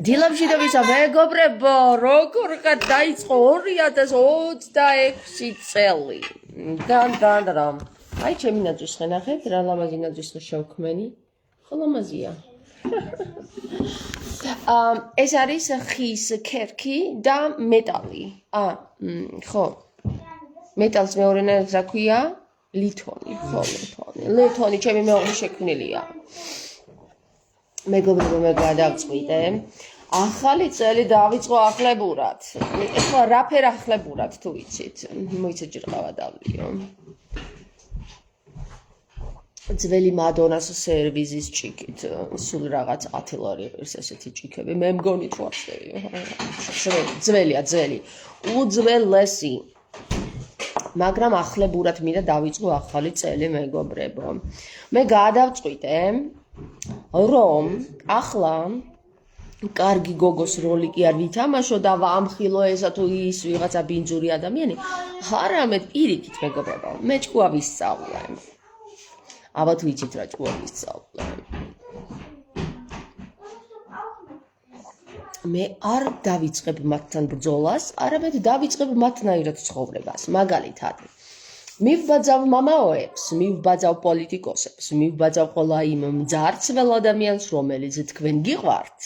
დილამშვიდობისა მეგობრებო, როგორ დაიწყო 2026 წელი. დან. აი ჩემი ნაძვის ხენახეთ, რა ლამაზი ნაძვის შევქმენი. ხო ლამაზია. ეს არის ხის ქერქი და მეტალი. ხო. მეტალს მეორე ენაზე რა ქვია? ლითონი, ხო, ლითონი ჩემი მეუღლის შექმნილია. მეგობრებო, მე გადავწყვიტე. ახალი წელი დავიწყო ახლებურად. ეხლა რაფერ ახლებურად თუ იცით? მოიცეთ ჭირყავა დავლიო. ძველი მადონას სერვიზის ჭიქით, სულ რაღაც 10 ლარი ღირს ესეთი ჭიქები. მე მგონი თუ ახსოვიო. ძველია. უძველესი. მაგრამ ახლებურად მინდა დავიწყო ახალი წელი, მეგობრებო. მე გადავწყვიტე რომ ახლა კარგი გოგოს როლი კი არ ვითამაშო და ვამხილო ესა თუ ის ვიღაცა ბინძური ადამიანი, არამედ პირიქით მეგობრებო, მე ჭკუა ვისწავლე. აბა თუ იცით რა ჭკუა ვისწავლე. მე არ დავიწყებ მათთან ბრძოლას, არამედ დავიწყებ მათნაირად ცხოვრებას, მაგალითად. მივბაძავ მამაოებს, მივბაძავ პოლიტიკოსებს, მივბაძავ ყველა იმ მძარცველ ადამიანს, რომელიც თქვენ გიყვართ.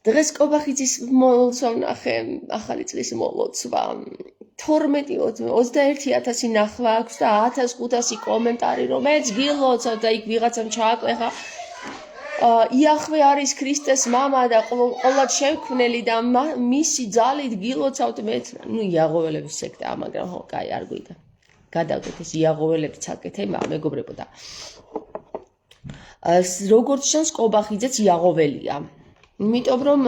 დღეს კობახიძის მოლოცვა ვნახე, ახალი წლის მოლოცვა. 21,000 ნახვა აქვს და 1500 კომენტარი, რომ მეც გილოცავ და იქ ვიღაცამ ჩააკვეხა. იახვე არის ქრისტეს მამა და ყოლად შევქმნელი და მისი ძალით გილოცავთ მეც. იაღოველების სექტა, მაგრამ ხო, კაი, არ გვიდა. გადავდეთ ეს იაღოველების საკეთე, მეგობრებო და როგორც ჩანს, კობახიძეც იაღოველია. იმიტომ რომ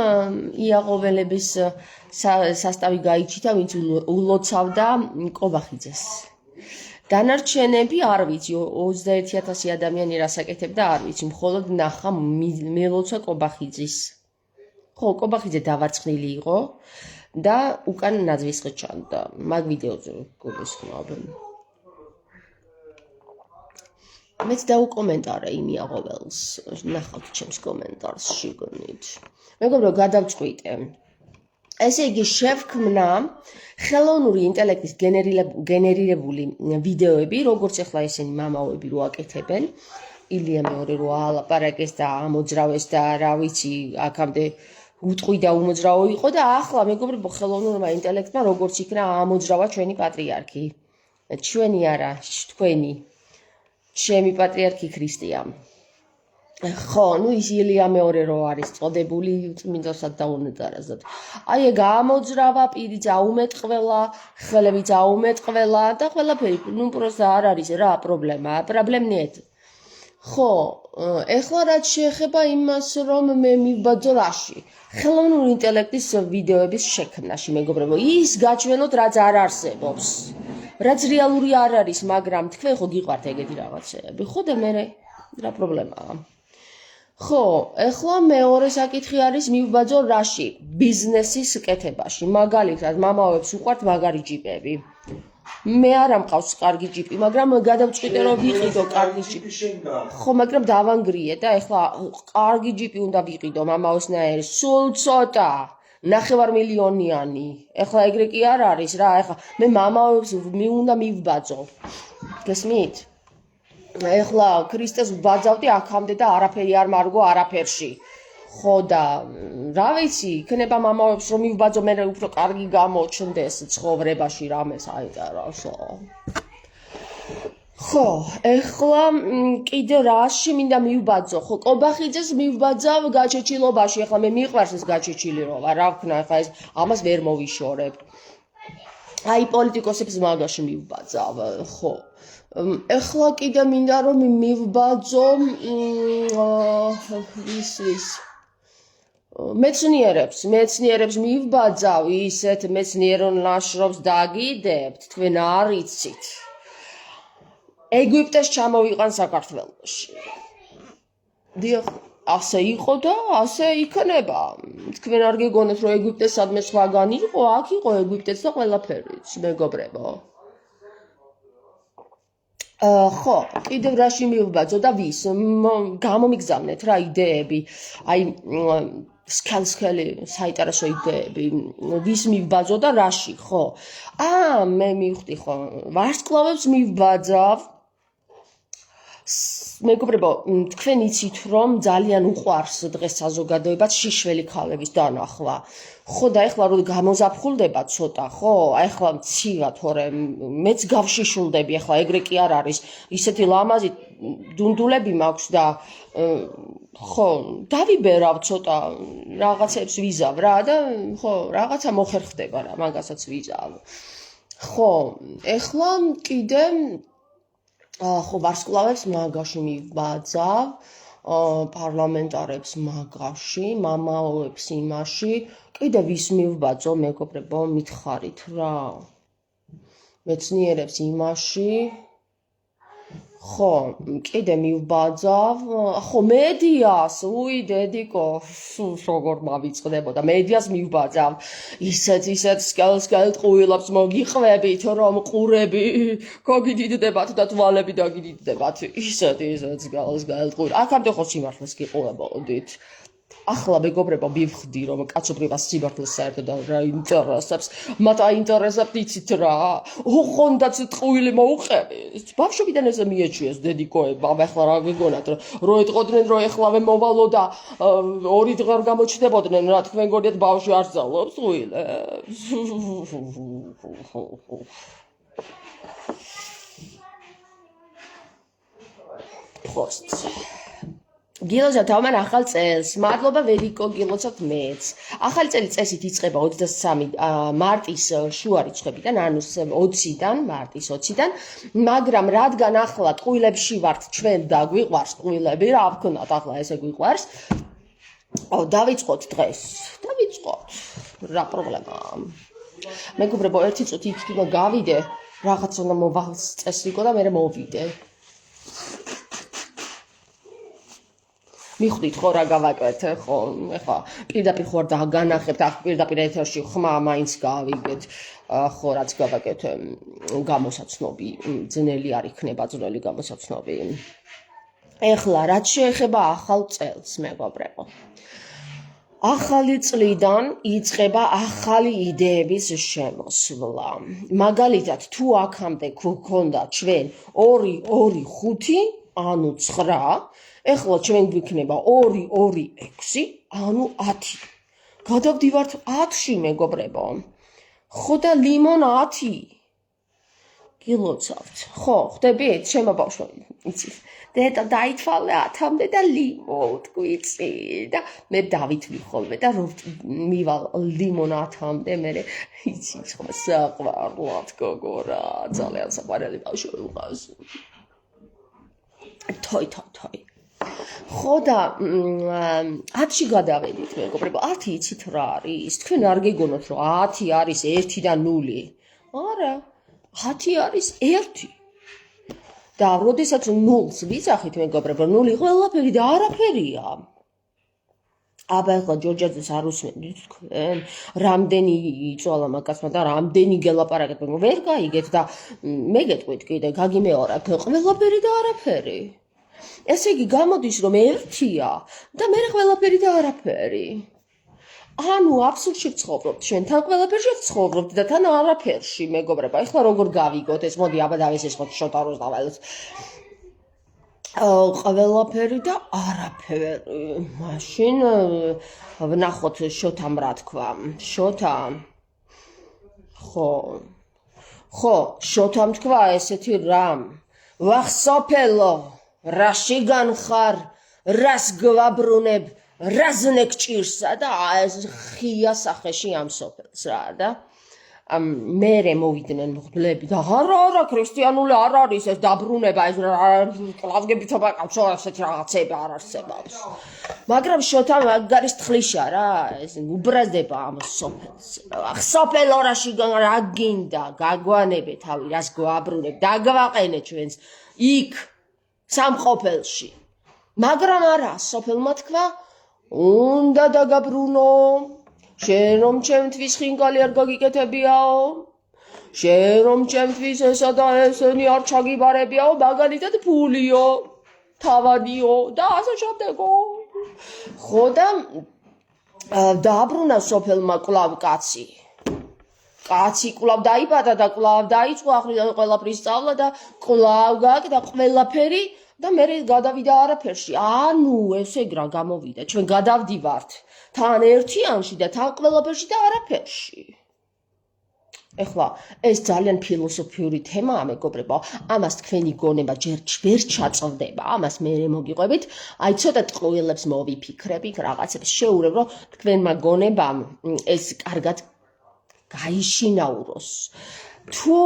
იაღოველების სასტავი გაიჩითა, ვინც ულოცავდა კობახიძეს. დანარჩენები არ ვიცი, 21,000 ადამიანი რას აკეთებდა, არ ვიცი, მხოლოდ ნახა მელოცვა კობახიძის. ხო, კობახიძე დავარცხნილი იყო და უკან ნაძვისხე ჩანდა. მაგ ვიდეოზე გულისხმობ. მეც დაუკომენტარე იმ იაღოველს, ნახავთ ჩემს კომენტარს შიგნით. მეგობრო, გადავწყვიტე. ესე იგი შევქმნა ხელოვნური ინტელექტის გენერირებული ვიდეოები, როგორც ახლა ესენი მამაოები რო აკეთებენ, ილია მეორე რო ალაპარაკეს და ამოძრავეს და რა ვიცი, აქამდე უტყვი და უმოძრავო იყო და ახლა მეგობრებო, ხელოვნურმა ინტელექტმა როგორც იქნა ამოძრავა ჩვენი პატრიარქი. ჩვენი არა, თქვენი. ჩემი პატრიარქი ქრისტეა. ხო, ის ილია მეორე რო არის წოდებული, წმინდასად დაუნეტარაზად. აი ეგ ამოძრავა, პირი წაუმეტყველა, ხელები წაუმეტყველა და ყველაფერი, პროსტა არ არის რა პრობლემა, პრობლემნიეთ. ხო, ეხლა რაც შეეხება იმას, რომ მე მივბაძო რაში, ხელოვნური ინტელექტის ვიდეოების შექმნაში, მეგობრებო, ის გაჩვენოთ, რაც არ არსებობს. რაც რეალური არ არის, მაგრამ თქვენ ხო გიყვართ ეგეთი რაღაცეები, ხო და მე რა პრობლემაა? ხო, ეხლა მეორე საკითხი არის მივბაძო რაში? ბიზნესის კეთებაში. მაგალითად, მამაოებს უყვართ მაგარი ჯიპები. მე არ ამყავს კარგი ჯიპი, მაგრამ გადავწყვიტე რომ ვიყიდო კარგი ჯიპი. ხო, მაგრამ დავანგრიე და ეხლა კარგი ჯიპი უნდა ვიყიდო მამაოსნაირი. სულ ცოტა. 9 მილიონიანი. ეხლა ეგრე კი არ არის რა, ეხლა მე მამაებს უნდა მივბაძო. გესმით? ეხლა ქრისტეს ვბაძავდი აქამდე და არაფერი არ მარგო არაფერში. ხო და რა ვიცი, იქნება მამაებს რომ მივბაძო, მე უფრო კარგი გამოჩნდეს ცხოვრებაში რამე საინტერესო. ხო, ეხლა კიდე რაში მინდა მივბაძო? ხო, კობახიძეს მივბაძავ გაჩეჩილობაში. ეხლა მე მიყვარს ეს გაჩეჩილირობა, რა ვქნა, ეხლა ეს ამას ვერ მოვიშორებ. აი პოლიტიკოსებს მაგაში მივბაძავ, ხო. ეხლა კიდე მინდა რომ მივბაძო მეცნიერებს მივბაძავ, ისეთ მეცნიერულ ნაშრომს დაგიდებთ, თქვენ არ იცით. ეგვიპტეს ჩამოვიყან საქართველოში. დიახ, ასე იყო და ასე იქნება. თქვენ არ გეგონოთ რომ ეგვიპტეს სადმე სხვაგან იყო, აქ იყო ეგვიპტეც და ყველაფერიც, მეგობრებო. ხო, კიდევ რაში მივბაძო და ვის გამომიგზავნეთ რა იდეები, აი სქელი საინტერესო იდეები, ვის მივბაძო და რაში, ხო? მე მივხვდი ხო, ვარსკვლავებს მივბაძავ. მეგობრებო, თქვენ იცით რომ ძალიან უყვარს დღეს საზოგადოებაც შიშველი ქალების დანახვა. ხო და ეხლა რომ გამოზაფხულდება ცოტა, ხო? ეხლა მცივა თორე მეც გავშიშულდები, ეხლა ეგრე კი არ არის. ისეთი ლამაზი დუნდულები მაქვს და ხო, დავიბერავ ცოტა რაღაცებს ვიზავ რა და ხო, რაღაცა მოხერხდება რა, მაგასაც ვიზავ. ხო, ეხლა კიდე ხო, ვარსკვლავებს მაგაში მივბაძავ, პარლამენტარებს მაგაში, მამაოებს იმაში, კიდე ვის მივბაძო, მეგობრებო, მითხარით რა. მეცნიერებს იმაში. ხო, კიდე მივბაძავ, ხო, მედიას, დედიკო, როგორ მავიწყდებოდა, მედიას მივბაძავ, ისეთ სკელ ტყუილებს მოგიყვებით, რომ ყურები გოგიდიდებათ და თვალები დაგიდიდებათ, ისეთ სკელ ტყუილ. აქამდე ხო სიმართლეს გიყურებოდით. ახლა მეგობრებო მივხვდი რომ კაცობრიობას სიმართლეს საერთოდ რა ინტერესებს, მათ აინტერესებთ იცით რა, ოღონდაც ტყუილი მოუყევით. ბავშვობიდან ესე მიეჩვიეს დედიკოებამ, ახლა რა გეგონათ რომ ეტყოდნენ რომ ეხლავე მოვალო და 2 დღე არ გამოჩნდებოდნენ რა თქვენ გონიათ ბავშვი არ სწავლობს ტყუილებს. Prost. გილოცავ თავმან ახალ წელს. მადლობა ვერიკო, გილოცავთ მეც. ახალი წელი წესით იწყება 23 მარტის შუა რიცხვებიდან, ანუ 20-დან, მარტის 20-დან, მაგრამ რადგან ახლა ტყუილებში ვართ ჩვენ და გვიყვარს ტყუილები, რა ვქნათ ახლა ესე გვიყვარს. დავიწყოთ დღეს. დავიწყოთ. რა პრობლემაა? მეგობრებო, ერთი წუთი იქ უნდა გავიდე, რაღაც უნდა მოვაწესრიგო და მე მოვიდე. მიხვდით ხო რა გავაკეთე, ხო, ეხლა პირდაპირ ხო არ დაგანახებთ, ახ პირდაპირ ეთერში ხმა მაინც გავიგეთ, ხო რაც გავაკეთე, გამოსაცნობი, ძნელი არ იქნება ძნელი გამოსაცნობი. ეხლა რაც შეეხება ახალ წელს, მეგობრებო. ახალი წლიდან იწყება ახალი იდეების შემოსვლა. მაგალითად, თუ აქამდე გვქონდა ჩვენ 2, 2, 5, ანუ 9, ეხლა ჩვენ გვიქნება 2, 2, 6, ანუ 10. გადავდივართ 10-ში, მეგობრებო. ხო და ლიმონ 10. გილოცავთ. ხო, ხვდებით? შემობავშვი. იცით? დედა დაითვალე 10-მდე და ლიმონ გვიწი და მე დავითვლი ხოლმე და რომ მივალ ლიმონ 10-მდე მე იცით ხო საყვარლად გოგო რა ძალიან საყვარელი ბავშვი უყავს. თოი. ხო და 10-ში გადავედით, მეგობრებო, 10 იცით რა არის? თქვენ არ გეგონოთ რომ 10 არის 1 და 0. არა, 10 არის 1. და როდესაც 0-ს ვიძახით, მეგობრებო, 0 ყველაფერი და არაფერია. აბა ეხლა ჯორჯაძეს არ უსმენთ თქვენ, რამდენი იწვალა მაგასმა და რამდენი გელაპარაკეთ, ვერ გაიგეთ და მე გეტყვით კიდე, გაგიმეორებ, ყველაფერი და არაფერი. ესე იგი გამოდის რომ 1-ია და მე ყველაფერი და არაფერი. ანუ აბსურდში ვცხოვრობთ, ჩვენთან ყველაფერში ვცხოვრობთ და თან არაფერში, მეგობრებო. ეხლა როგორ გავიგოთ ეს? მოდი აბა დავესესხოთ შოტაროს დავალოთ. ყველაფერი და არაფერი. მაშინ ვნახოთ შოთამ რა თქვა. შოთა. ხო, შოთამ თქვა ესეთი რამ. ვახსოფელო, რაში განხარ, რას გვაბრუნებ, რაზნე გჭირსა და ეს ხია სახეში ამ სოფელს რა და მერე მოვიდნენ მღვდლები და არა ქრისტიანული არ არის ეს დაბრუნება, ეს კლავგებით აბაკავს ასეთი რაღაცები არ არსებობს. მაგრამ შოთა მაგარის თხლიშა რა, ეს უბრაზდება ამ სოფელს. სოფელო რაში რა გინდა, გაგვანებე თავი, რას გვაბრუნებ, დაგვაყენე ჩვენს იქ სამყოფელში. მაგრამ არა, სოფელმა თქვა, უნდა დაგაბრუნო. შენ რომ ჩემთვის ხინკალი არ გაგიკეთებიაო, შენ რომ ჩემთვის ესა და ესენი არ ჩაგიბარებიაო, მაგალითად ფულიო, თავადიო და ასე შემდეგო. ხო და დააბრუნა სოფელმა კვლავ კაცი. კაცი კვლავ დაიბადა და კვლავ დაიწყო ახრიდან ყველაფრის სწავლა და კვლავ გააკეთა ყველაფერი და მე გადავიდა არაფერში. ანუ ესე რა გამოვიდა, ჩვენ გადავდივართ თან ერთიანში და თან ყველაფერში და არაფერში. ეხლა ეს ძალიან ფილოსოფიური თემაა, მეგობრებო. ამას თქვენი გონება ჯერ ვერ ჩაწვდება, ამას მე მოგიყვებით. აი ცოტა ტყუილებს მოვიფიქრებით, რაღაცებს შეურევ, რომ თქვენმა გონებამ ეს კარგად გაიშინაუროს. თუ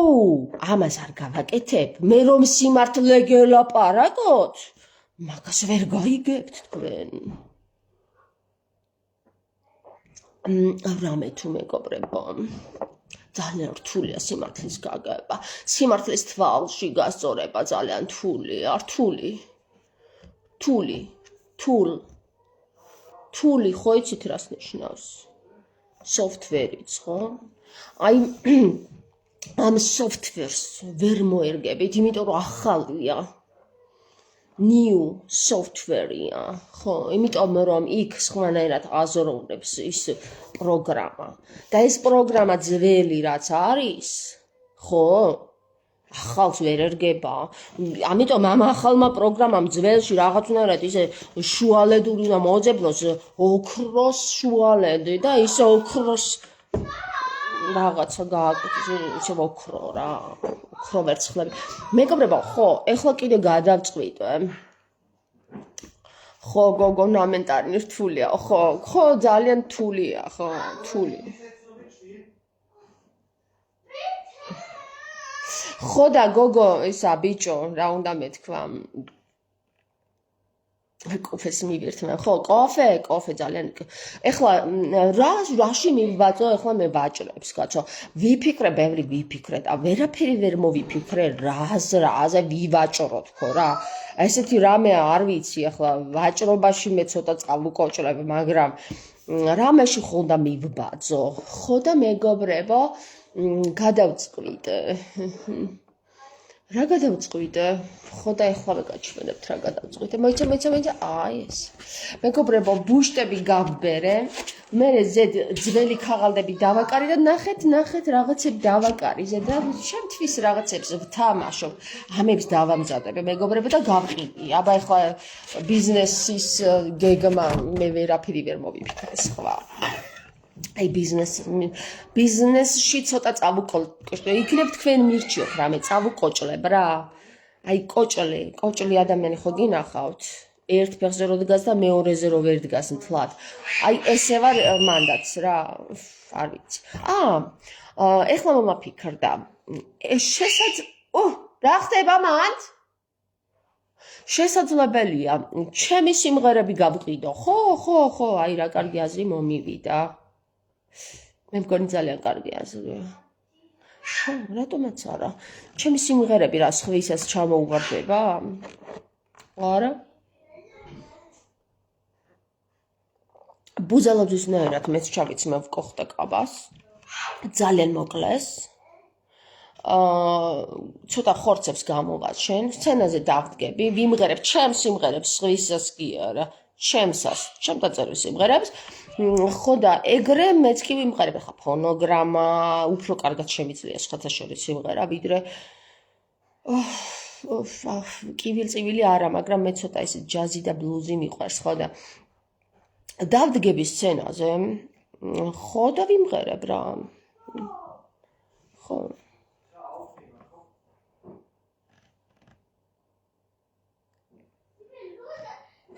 ამას არ გავაკეთებ, მე რომ სიმართლე გელაპარაკოთ, მაგას ვერ გაიგებთ თქვენ. რამე თუ მეგობრებო, ძალიან რთულია სიმართლის გაგება. სიმართლის თვალში გასწორება ძალიან რთულია, რთული. თული, ხო იცით რას ნიშნავს? software-იც, ხო? აი ამ software-ს ვერ მოერგებით, იმიტომ რომ ახალია. new software-ია, ხო, იმიტომ რომ იქ სხვანაირად აზროვნებს ის პროგრამა. და ეს პროგრამა ძველი რაც არის, ხო? ახალს ვერ ერგება. ამიტომ ამ ახალმა პროგრამამ ძველში რაღაცნაირად ისე შუალედური უნდა მოძებნოს, ოქროს შუალედი და ისე ოქროს რაღაცა გააკეთეს, ისე ოქრო რა, ოქრო ვერცხლები. მეგობრებო, ხო, ეხლა კიდე გადავწყვიტე. ხო, გოგო ნამენტარი რთულია, ხო, ძალიან რთულია, ხო, რთული. ხო და გოგო, ისა ბიჭო, რა უნდა მეთქვა? კოფეს მივირთმევ, ხო, კოფე ძალიან. ეხლა რაში მივბაძო, ეხლა მე ვაჭრებს, კაცო. ვიფიქრე, ბევრი ვიფიქრე და ვერაფერი ვერ მოვიფიქრე, რაზე ვივაჭროთ, ხო რა. ესეთი რამე არ ვიცი, ეხლა ვაჭრობაში მე ცოტა წავუკოჭრებ, მაგრამ რამეში ხო უნდა მივბაძო. ხო და მეგობრებო, გადავწყვიტე. რა გადავწყვიტე? ხო და ეხლა ვეკაჩვენებთ რა გადავწყვიტე. მოიცა, აი ეს. მეგობრებო, ბუშტები გავბერე, მე ზედ ძველი ქაღალდები დავაკარი და ნახეთ რაღაცები დავაკარიზე და შემთთვის რაღაცებს ვთამაშობ. ამებს დავამზადებ, მეგობრებო და გავყიდი. აბა ეხლა ბიზნესის გეგმა მე ვერაფერი ვერ მოვიფიქრე სხვა. აი ბიზნესში ცოტა წავუკოჭლებ, იქნებ თქვენ მირჩიოთ რამე წავუკოჭლებ რა. აი კოჭლი ადამიანი ხო გინახავთ? ერთ ფეხზე რო დგას და მეორეზე რო ვერ დგას მთლად. აი ესე ვარ მანდაც რა, არ ვიცი. ეხლა მომაფიქრდა. რა ხდება მანდ? შესაძლებელია, ჩემი სიმღერები გავყიდო. ხო, აი რა კარგი აზრი მომივიდა. მე მგონი ძალიან კარგი აზრია. ხო, რატომაც არა. ჩემი სიმღერები რა სხვისას ჩამოუვარდება? არა. ბუზალაძისნაირად მეც ჩავიცმევ კოხტე კაბას. ძალიან მოკლეს. ცოტა ხორცებს გამოვაჩენ, სცენაზე დავდგები, ვიმღერებ ჩემს სიმღერებს სხვისას კი არა. ჩემ დაწერილ სიმღერებს. ხო და ეგრე მეც კი ვიმღერებ, ხა ფონოგრამა, უფრო კარგად შემიძლია სხვათა შორის სიმღერა, ვიდრე კივილწივილი არა, მაგრამ მე ცოტა ისე ჯაზი და ბლუზი მიყვარს, ხო და დავდგები სცენაზე, ხო და ვიმღერებ რა. ხო.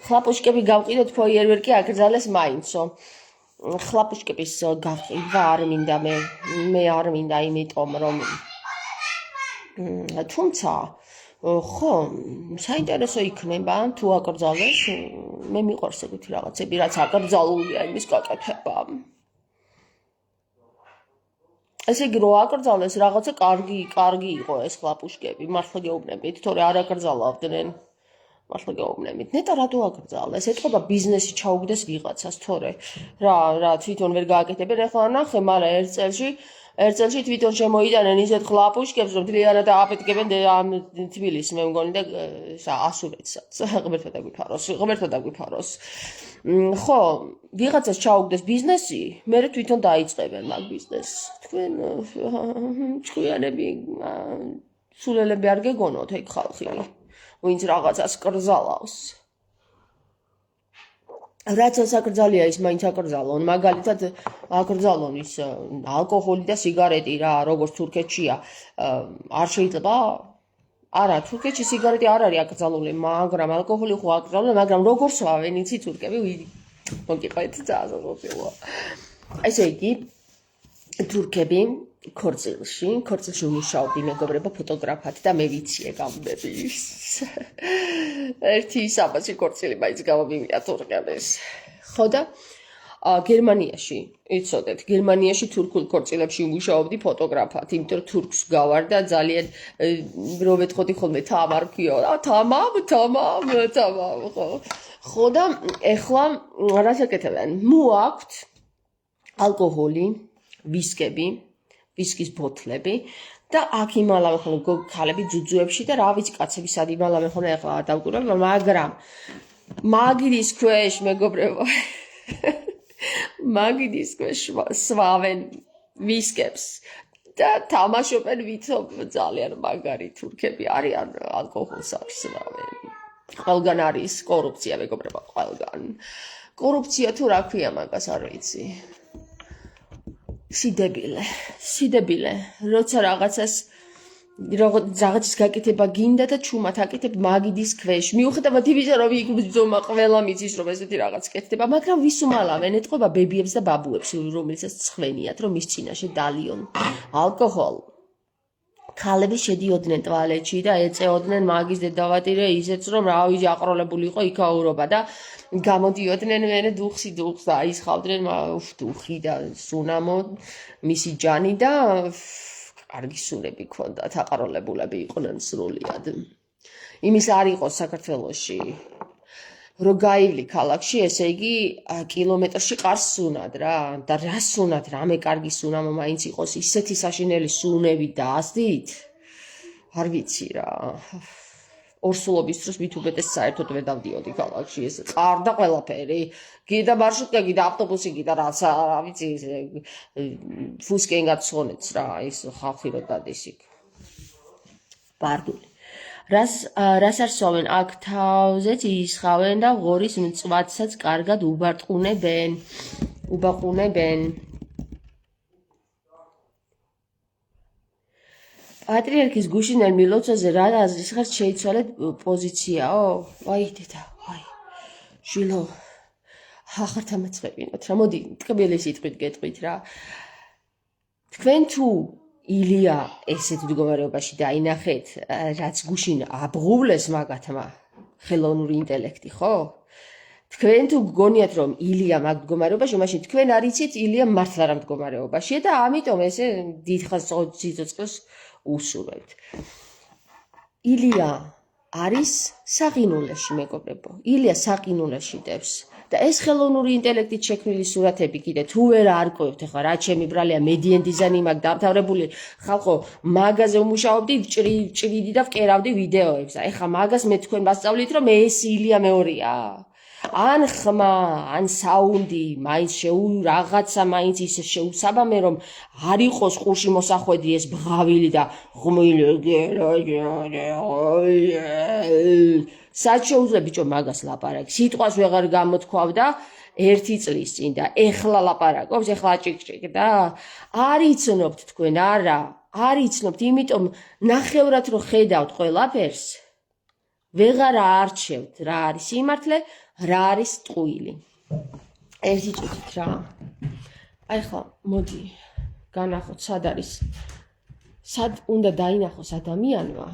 ხლაპუშკები გავყიდოთ ფოიერვერკი აკრძალეს მაინცო. ხლაპუშკების გავყიდვა არ მინდა მე არ მინდა, იმიტომ რომ თუმცა ხო, საინტერესო იქნება თუ აკრძალეს, მე მიყვარს ეგეთი რაღაცები, რაც აკრძალულია იმის გაკეთება. ესე იგი, რო აკრძალეს რაღაცა კარგი იყო ეს ხლაპუშკები, მართლა გეუბნებით, თორე არ აკრძალავდნენ. მართლა გეუბნებით, ნეტა რატო აკრძალეს? ეთქობა ბიზნესი ჩაუგდეს ვიღაცას, თორე რა თვითონ ვერ გააკეთებენ. ეხლა ნახე, მაგრამ ერთ წელში ერთ წელში თვითონ შემოიტანენ ისეთ ხლაპუშკებს, რომ თლიანად ააფეთქებენ ამ თბილისს, მე მგონი და ასურეთსაც. ღმერთო დაგვიფაროს. ხო, ვიღაცას ჩაუგდეს ბიზნესი, მერე თვითონ დაიწყებენ მაგ ბიზნესს. თქვენ ჭკვიანები სულელები არ გეგონოთ ეგ ხალხი, ვინც რაღაცას კრძალავს. რაც საკრძალია ის მაინც აკრძალონ, მაგალითად აკრძალონ ის ალკოჰოლი და სიგარეტი რა, როგორც თურქეთშია, არ შეიძლება. არა, თურქეთში სიგარეტი არ არის აკრძალული, მაგრამ ალკოჰოლი ხო აკრძალული, მაგრამ როგორ სვავენ იცი თურქები, მოგიყვეთ ძალიან. ესე იგი, თურქები ქორწილში უმუშაობდი მეგობრებო ფოტოგრაფად და მე ვიცი ეგ ამბები. ერთი სამასი ქორწილი მაინც გამომივიდა თურქების. ხო და გერმანიაში, იცოდეთ, გერმანიაში თურქულ ქორწილებში უმუშაობდი ფოტოგრაფად, იმიტომ რომ თურქს გავარ და ძალიან რო ვეთხოვდი ხოლმე თამარ ქიო. თამამ, ხო. ხო და ეხლა რას ეკეთებენ? მოაქვთ ალკოჰოლი, ვისკები, ვისკის ბოთლები და აქ იმალავენ ხოლმე ქალები ძუძუებში და რა ვიცი კაცები სად იმალავენ ხოლმე ახლა დავკვირვებ, მაგრამ მაგიდის ქვეშ მეგობრებო მაგიდის ქვეშ სვავენ ვისკებს და თამაშობენ ვითომ ძალიან მაგარი თურქები არიან ალკოჰოლს არ სვავენ. ყველგან არის კორუფცია მეგობრებო, ყველგან. კორუფცია თუ რა ქვია მაგას არ ვიცი. სიდებილე, როცა რაღაცას გაკეთება გინდა და ჩუმად აკეთებ მაგიდის ქვეშ. მიუხედავად იმისა, რომ იქ ბრძომა ყველა მიცის, რომ ესეთი რაღაც კეთდება, მაგრამ ვის უმალავენ? ეტყობა ბებიებს და ბაბუებს, რომელსაც ცხვენიათ, რომ მის წინაშე დალიონ ალკოჰოლ. ქალები შედიოდნენ ტუალეტში და ეწეოდნენ მაგის დედავატირე ისეც, რომ რავი აყროლებული იყო იქაურობა და გამოდიოდნენ მერე დუხს და აისხავდნენ დუხი და სუნამო მისი ჯანი და კარგი სუნები ქონდათ, აყროლებულები იყვნენ სრულიად. იმის არ იყო საქართველოში რო გაივლი ქალაქში, ესე იგი კილომეტრში ყარს სუნად რა და რა სუნად, რამე კარგი სუნამო მაინც იყოს ისეთი საშინელი სუნები დაასდით. არ ვიცი რა. ორსულობის დროს მით უმეტეს საერთოდ ვერ დავდიოდი ქალაქში, ეს ყარდა ყველაფერი. გიდა მარშრუტკა, გიდა ავტობუსი, გიდა რაც რა ვიცი, ფუსკენგად სონეც რა, ის ხალხი რო დადის იქ. ბარდული. რას არ სვავენ? აქ თავზეც ისხავენ და ღორის მწვადსაც კარგად უბაყუნებენ. პატრიარქის გუშინელ მილოცვაზე რა აზრის ხართ შეიცვალეთ პოზიციაო? ვაი დედა, ვაი. ჟილო. ახართ ამაწყებინოთ რა. მოდი, ტკბილი სიტყვით გეტყვით რა. თქვენ თუ ილია ესეთ მდგომარეობაში დაინახეთ, რაც გუშინ აბღუვლეს მაგათმა ხელოვნური ინტელექტი, ხო? თქვენ თუ გგონიათ, რომ ილია მაგ მდგომარეობაში, მაშინ თქვენ არ იცით ილია მართლა რა მდგომარეობაშია და ამიტომ ესე დიდხანს სიცოცხლეს უსურვებთ. ილია არის საყინულეში, მეგობრებო. ილია საყინულეში დევს. და ეს ხელოვნური ინტელექტით შექმნილი სურათები კიდე თუ ვერ არკვევთ, ახლა რა ჩემი ბრალია მედიენ დიზაინი მაქვს დამთავრებული, ხალხო, მაგაზე უმუშაობდი, ჭრიდი და ვკერავდი ვიდეოებს. ეხლა მაგას მე თქვენ ვასწავლით, რომ ეს ილია მეორეა. ან ხმა, ან საუნდი, მაინც რაღაცა მაინც ისე შეუსაბამე, რომ არ იყოს ყურში მოსახვედი ეს ბღავილი და ღმილი. სად შეუძლია ბიჭო მაგას ლაპარაკი? სიტყვას ვეღარ გამოთქვავ და 1 წლის წინ და ეხლა ლაპარაკობს, ეხლა ჭიკჭიკ და არ იცნობთ თქვენ, არა, არ იცნობთ, იმიტომ ნახევრად რო ხედავთ ყველაფერს, ვეღარ არჩევთ რა არის სიმართლე, რა არის ტყუილი. ერთი წუთით რა. აი ხა, მოდი, განახოთ სად არის, სად უნდა დაინახოს ადამიანმა,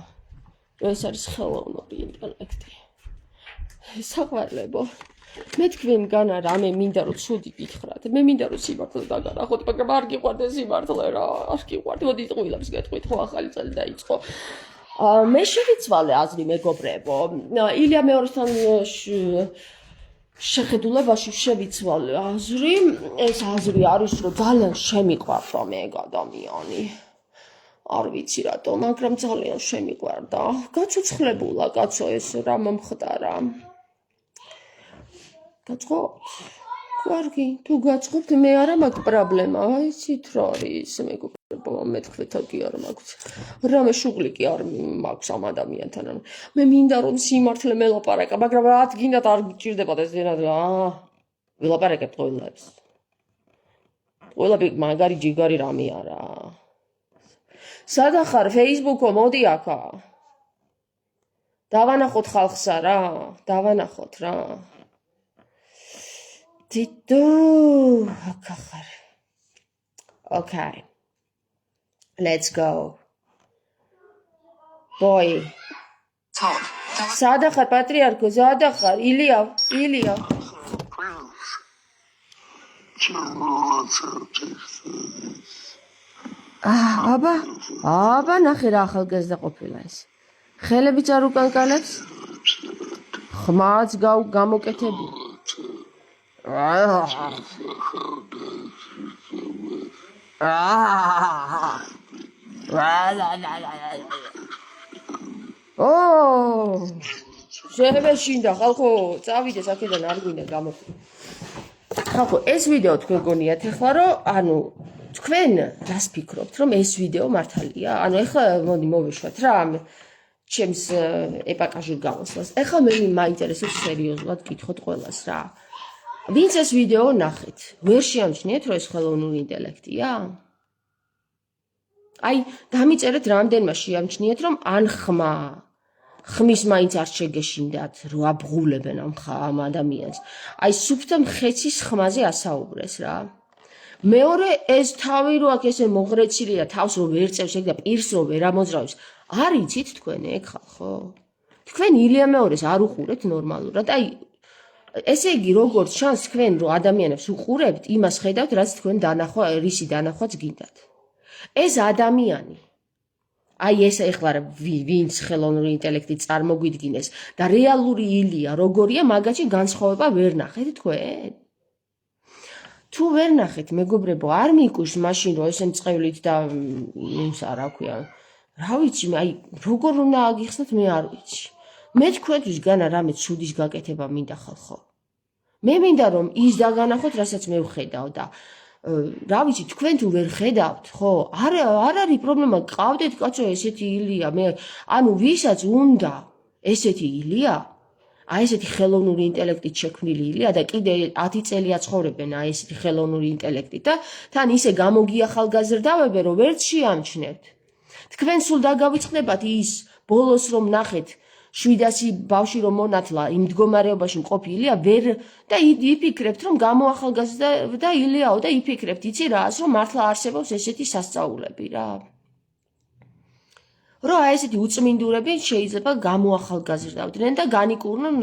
რომ ეს არის ხელოვნური ინტელექტი. საყვარლებო, მე თქვენგან რამე მინდა რომ ცუდი გითხრათ, მე მინდა რომ სიმართლე დაგანახოთ, მაგრამ არ გიყვართ ეს სიმართლე რა, არ გიყვართ, მოდი ტყუილებს გეტყვით, ხო ახალი წელი დაიწყო. მე შევიცვალე აზრი მეგობრებო, ილია მეორესთან შეხედულებაში შევიცვალ აზრი, ეს აზრი არის, რომ ძალიან შემიყვარდა მე ადამიანი. არ ვიცი რატო, მაგრამ ძალიან შემიყვარდა. გაცოცხლებულა კაცო ეს რა მომხდარა. გაწყობთ? კარგი, თუ გაწყობთ, მე არა მაქვს პრობლემა, იცით რა არის, მეგობრებო, მეთქვეთა კი არ მაქვს. რამე შუღლი კი არ მაქვს ამ ადამიანთან. მე მინდა რომ სიმართლე მელაპარაკა, მაგრამ რაც გინდათ არ გჭირდებათ ეს დენად რა. ველაპარაკებთ ყველებს. ყველაფერი მაგარი ჯიგარი რამე არა. სადა ხარ Facebook-ო, მოდი აქა. დავანახოთ ხალხსა რა, დავანახოთ რა. Tito, okay, let's go. Boy. Sada khar patriarcho, sada khar, Ilya. აბა, ნახე რა ახალგაზრდა ყოფილა ეს. ხელებიც არ უკანკალებს? ხმაც გამოკეთებული. შევეშინდა ხალხო, წავიდეს აქედან არ გვინდა გამოყვი. ხალხო, ეს ვიდეო თქვენ გონიათ ახლა რომ ანუ თქვენ რას ფიქრობთ რომ ეს ვიდეო მართალია? ანუ ახლა მოდი მოვეშვათ რა ჩემს ეპაკაჟურ გამოსვლას. ახლა მე მაინტერესებს სერიოზულად გითხოთ ყველას რა. ვინც ეს ვიდეო ნახეთ, ვერ შეამჩნიეთ რომ ეს ხელოვნური ინტელექტია? აი, დამიწერეთ რამდენმა შეამჩნიეთ რომ ან ხმის მაინც არ შეგეშინდათ, რო აბღულებენ ამ ადამიანს. აი, სუფთა მხეცის ხმაზე ასაუბრეს რა. მეორე ეს თავი რო აქ ესე მოღრეცილია, თავს რო ვერ წევს ეგ და პირს რო ვერ ამოძრავებს. არ იცით თქვენ ეგ ხალხო? თქვენ ილია მეორეს არ უყურებთ ნორმალურად. აი, ესე იგი როგორც ჩანს თქვენ რო ადამიანებს უყურებთ, იმას ხედავთ, რაც თქვენ რისი დანახვაც გინდათ. ეს ადამიანი აი ეს ეხლა ვინც ხელოვნური ინტელექტით წარმოგვიდგინეს და რეალური ილია როგორია, მაგაში განსხვავება ვერ ნახეთ თქვენ? თუ ვერ ნახეთ, მეგობრებო, არ მიკუშ მაშინ რომ ესე მწყევლით და იმს რა ქვია. რა ვიცი, აი როგორ უნდა აგიხსნათ, მე არ ვიცი. მე თქვენთვის განა რამე ცუდის გაკეთება მინდა ხალხო. მე მინდა რომ ის დაგანახოთ, რასაც მე ვხედავ და რა ვიცი, თქვენ თუ ვერ ხედავთ, ხო? არ არის პრობლემა, გყავდეთ კაცო ესეთი ილია, მე ანუ ვისაც უნდა ესეთი ილია, აი ესეთი ხელოვნური ინტელექტით შექმნილი ილია და კიდე 10 წელი აცხოვრებენ აი ესეთი ხელოვნური ინტელექტით და თან ისე გამოგიახალგაზრდავებენ, რომ ვერც შეამჩნევთ. თქვენ სულ დაგავიწყდებათ ის ბოლოს რომ ნახეთ 700 ბავში რომ მონათლა იმ მდგომარეობაში მყოფი ილია ვერ და იფიქრებთ რომ გამოახალგაზრდა ილიაო და იფიქრებთ იცი რას რომ მართლა არსებობს ესეთი სასწაულები რა. რომ აი ესეთი უწმინდურები შეიძლება გამოახალგაზრდავდნენ და განიკურნონ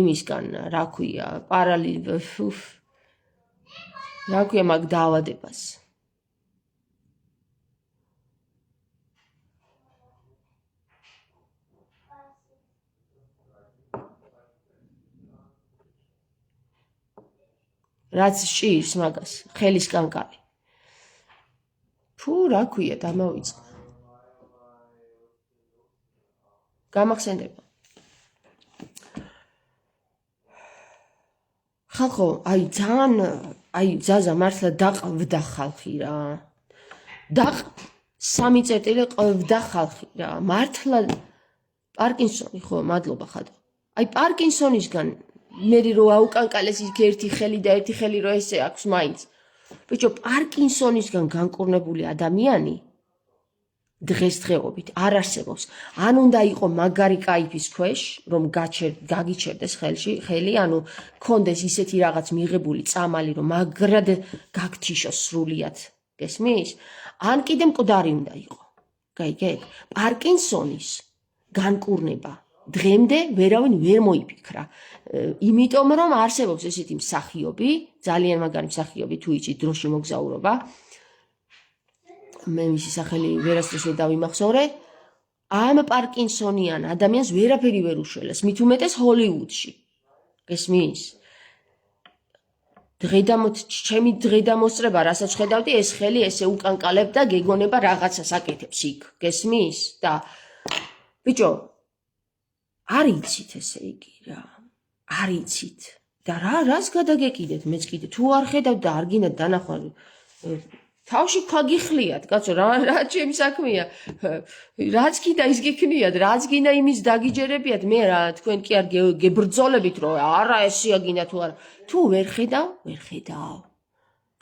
იმისგან რა ქვია რა ქვია მაგ დაავადებას. რაც ჭირს მაგას, ხელის კანკალი. რა ქვია, დამავიწყე. გამახსენდება. ხალხო, აი ძალიან, აი ზაზა მართლა დაყვდა ხალხი რა. 3 წერტილი ყვდა ხალხი რა. მართლა პარკინსონი ხო, მადლობა ხადო. აი პარკინსონისგან მერი რო აუკანკალეს იქ ერთი ხელი და ერთი ხელი რო ესე აქვს მაინც. ბიჭო, პარკინსონისგან განკურნებული ადამიანი დღესდღეობით არ არსებობს. ან უნდა იყო მაგარი кайფის ქვეშ, რომ გაგიჩერდეს ხელი, ანუ კონდეს ისეთი რაღაც მიღებული წამალი, რომ მაგრად გაგთიშოს სრულიად. გესმის? ან კიდე მკვდარი უნდა იყო. გაიგეთ? პარკინსონის განკურნება დღემდე ვერავინ ვერ მოიფიქრა. იმიტომ რომ არსებობს ესეთი მსახიობი, ძალიან მაგარი მსახიობი, თუ იცით დროში მოგზაურობა. მე მისი სახელი ვერასდროს ვერ დავიმახსოვრე. ამ პარკინსონიან ადამიანს ვერაფერი ვერ უშველეს, მით უმეტეს ჰოლივუდში. გესმის? ჩემი დღედამოსწრება, რასაც ხედავდი, ეს ხელი ესე უკანკალებ და გეგონება რაღაცას აკეთებს იქ. გესმის? და ბიჭო, არ იცით ესე იგი რა. არ იცით. და რას გადაგეკიდეთ მეც კიდე თუ არ ხედავ და არ გინდა დანახვა თავში ქვაგიხლიათ კაცო რა ჩემი საქმეა რაც კიდე ის გიქნიათ რაც გინდა იმის დაგიჯერებიათ მე რა თქვენ კი არ გებრძოლებით რომ არა ესია გინდა თუ ვერ ხედავ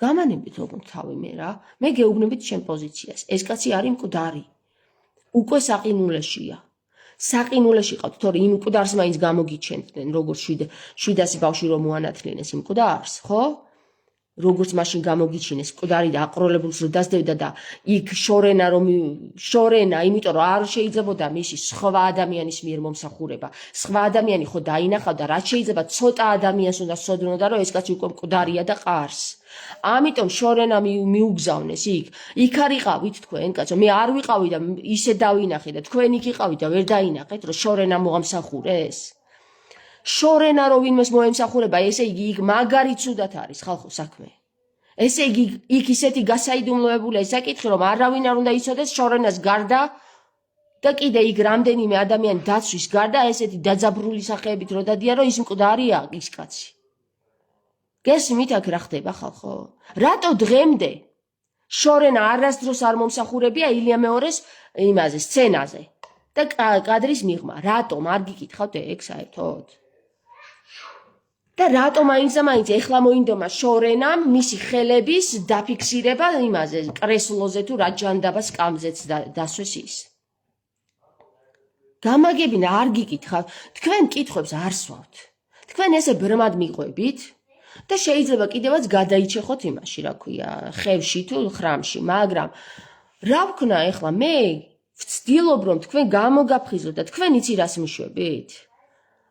გამანებით ოღონდ თავი მე რა მე გეუბნებით ჩემ პოზიციას ეს კაცი არის მკვდარი უკვე საყინულეშია საყინულეში ყავთ თორე იმ მკვდარს მაინც გამოგიჩენდნენ როგორც 700 ბავშვი რომ მოანათლინეს იმ მკვდარს ხო როგორც მაშინ გამოგიჩინეს მკვდარი და აყროლებულს რომ დასდევდა და იქ შორენა იმიტომ რომ არ შეიძლებოდა მისი სხვა ადამიანის მიერ მომსახურება სხვა ადამიანი ხო დაინახავდა რაც შეიძლება ცოტა ადამიანს უნდა სოდნოდა რომ ეს კაცი უკვე მკვდარია და ყარს ამიტომ შორენა მიუგზავნეს იქ არ იყავით თქვენ კაცო მე არ ვიყავი და ისე დავინახე და თქვენ იქ იყავით და ვერ დაინახეთ რომ შორენა მოამსახურეს შორენა რო ვინმეს მოემსახურება ესე იგი იქ მაგარი ცუდად არის ხალხო საქმე ესე იგი იქ ისეთი გასაიდუმლოებულია საკითხი რომ არავინ არ უნდა იცოდეს შორენას გარდა და კიდე იქ რამდენიმე ადამიანი დაცვის გარდა ესეთი დაძაბრული სახეებით რო დადიან რომ ის მკვდარია ის კაცი გესმით აქ რა ხდება ხალხო რატო დღემდე შორენა არასდროს არ მომსახურებია ილია მეორეს იმაზე სცენაზე და კადრის მიღმა რატომ არ გიკითხავთ ეგ საერთოდ და რატომ მაინც ეხლა მოინდომა შორენამ მისი ხელების დაფიქსირება იმაზე კრესლოზე თუ რა ჯანდაბა სკამზეც დასვეს ის გამაგებინა არ გიკითხავთ თქვენ კითხვებს არ სვავთ თქვენ ესე ბრმად მიყვებით და შეიძლება კიდევაც გადაიჩეხოთ იმაში რა ქვია ხევში თუ ხრამში მაგრამ რა ვქნა ეხლა მე ვცდილობ რომ თქვენ გამოგაფხიზოთ და თქვენ იცი რას მიშვებით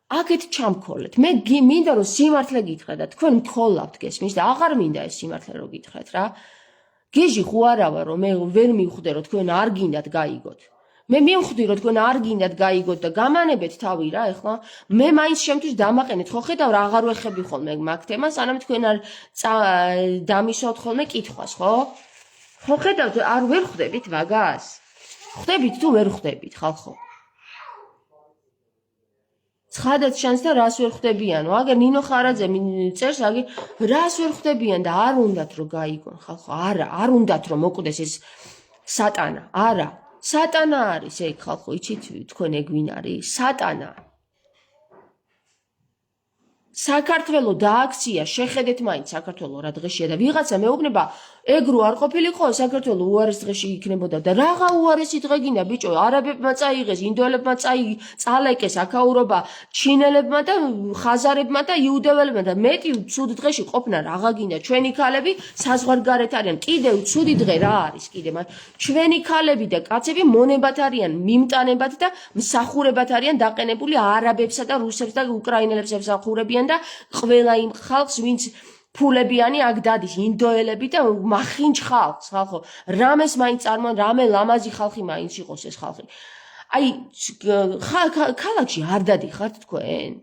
აქეთ ჩამქოლეთ მე მინდა რომ სიმართლე გითხრა და თქვენ მქოლავთ გესმის და აღარ მინდა ეს სიმართლე რომ გითხრათ რა გეჟი ხო არა ვარ რომ მე ვერ მივხვდე რომ თქვენ არ გინდათ გაიგოთ მე მივხვდი რომ თქვენ არ გინდათ გაიგოთ და გამანებეთ თავი რა ეხლა მე მაინც შემთხვევით დამაყენეთ ხო ხედავ რა აღარ ვეხები ხოლმე მაგ თემას სანამ თქვენ არ დამისვათ ხოლმე კითხვას ხო ხედავთ არ ვერ ხვდებით მაგას ხვდებით თუ ვერ ხვდებით ხალხო ცხადაც ჩანს და რას ვერ ხვდებიანო აგერ ნინო ხარაძე წერს აგერ რას ვერ ხვდებიან და არ უნდათ რომ გაიგონ ხალხო არ უნდათ რომ მოკვდეს ეს სატანა არა სატანა არის ეგ ხალხო იცით თქვენ ეგ ვინ არის სატანა საქართველო დააქცია შეხედეთ მაინც საქართველო რა დღეშია და ვიღაცა მეუბნება ეგ რო არ ყოფილიყო საქართველო უარეს დღეში იქნებოდა და რაღა უარესი დღე გინდა ბიჭო არაბებმა წაიღეს ინდოელებმა წალეკეს აქაურობა ჩინელებმა და ხაზარებმა და იუდეველებმა და მეტი ცუდ დღეში ყოფნა რაღა გინდა ჩვენი ქალები საზღვარგარეთ არიან კიდევ ცუდი დღე რა არის კიდე ჩვენი ქალები და კაცები მონებად არიან მიმტანებად და მსახურებად არიან დაყენებული არაბებსა და რუსებს და უკრაინელებს ემსახურებიან და ყველა იმ ხალხს ვინც ფულებიანი აქ დადის ინდოელები და მახინჯ ხალხს ხალხო რამეს მაინც წარმოან რამე ლამაზი ხალხი მაინც იყოს ეს ხალხი აი ქალაქში არ დადიხართ თქვენ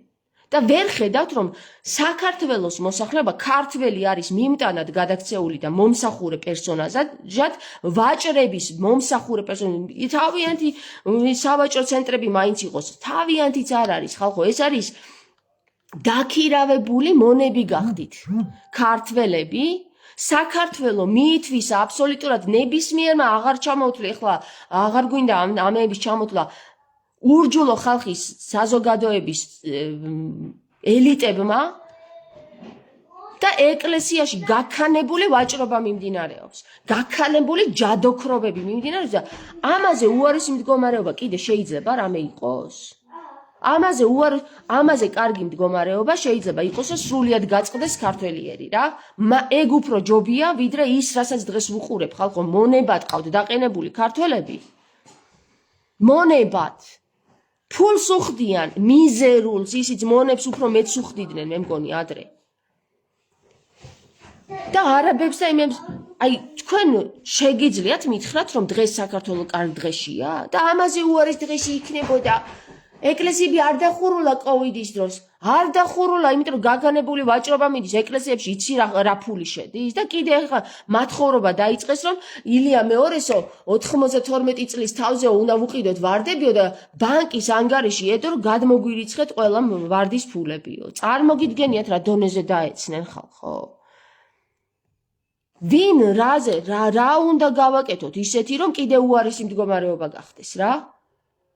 და ვერ ხედავთ რომ საქართველოს მოსახლეობა ქართველი არის მიმტანად გადაქცეული და მომსახურე პერსონაჟად ვაჭრების მომსახურე პერსონაჟი თავიანთი სავაჭრო ცენტრები მაინც იყოს თავიანთიც არ არის ხალხო ეს არის დაქირავებული მონები გახდით ქართველები საქართველო მიითვისა აბსოლუტურად ნებისმიერმა აღარ ჩამოთვლა ეხლა აღარ გვინდა ამეების ჩამოთვლა ურჯულო ხალხის საზოგადოების ელიტებმა და ეკლესიაში გაქანებული ვაჭრობა მიმდინარეობს გაქანებული ჯადოქრობები მიმდინარეობს და ამაზე უარესი მდგომარეობა კიდე შეიძლება რამე იყოს ამაზე კარგი მდგომარეობა შეიძლება იყოს რომ სრულიად გაწყდეს ქართველიერი რა ეგ უფრო ჯობია ვიდრე ის რასაც დღეს ვუყურებ ხალხო მონებად ყავთ დაყენებული ქართველები მონებად ფულს უხდიან მიზერულს ისიც მონებს უფრო მეც უხდიდნენ მე მგონი ადრე და არაბებს და იმებს აი თქვენ შეგიძლიათ მითხრათ რომ დღეს საქართველოს კარგ დღეშია და ამაზე უარეს დღეში იქნებოდა ეკლესიები არ დახურულა კოვიდის დროს არ დახურულა, იმიტომ რომ გაგანებული ვაჭრობა მიდის ეკლესიებში, იცი რა ფული შედის და კიდე ახლა მათხოვრობა დაიწყეს, რომ ილია მეორესო 92 წლის თავზე უნდა ვუყიდოთ ვარდებიო და ბანკის ანგარიში ედო რომ გადმოგვირიცხეთ ყველა ვარდის ფულებიო. წარმოგიდგენიათ რა დონეზე დაეცნენ ხალხო. ვინ რაზე რა უნდა გავაკეთოთ ისეთი რომ კიდე უარესი მდგომარეობა გახდეს რა?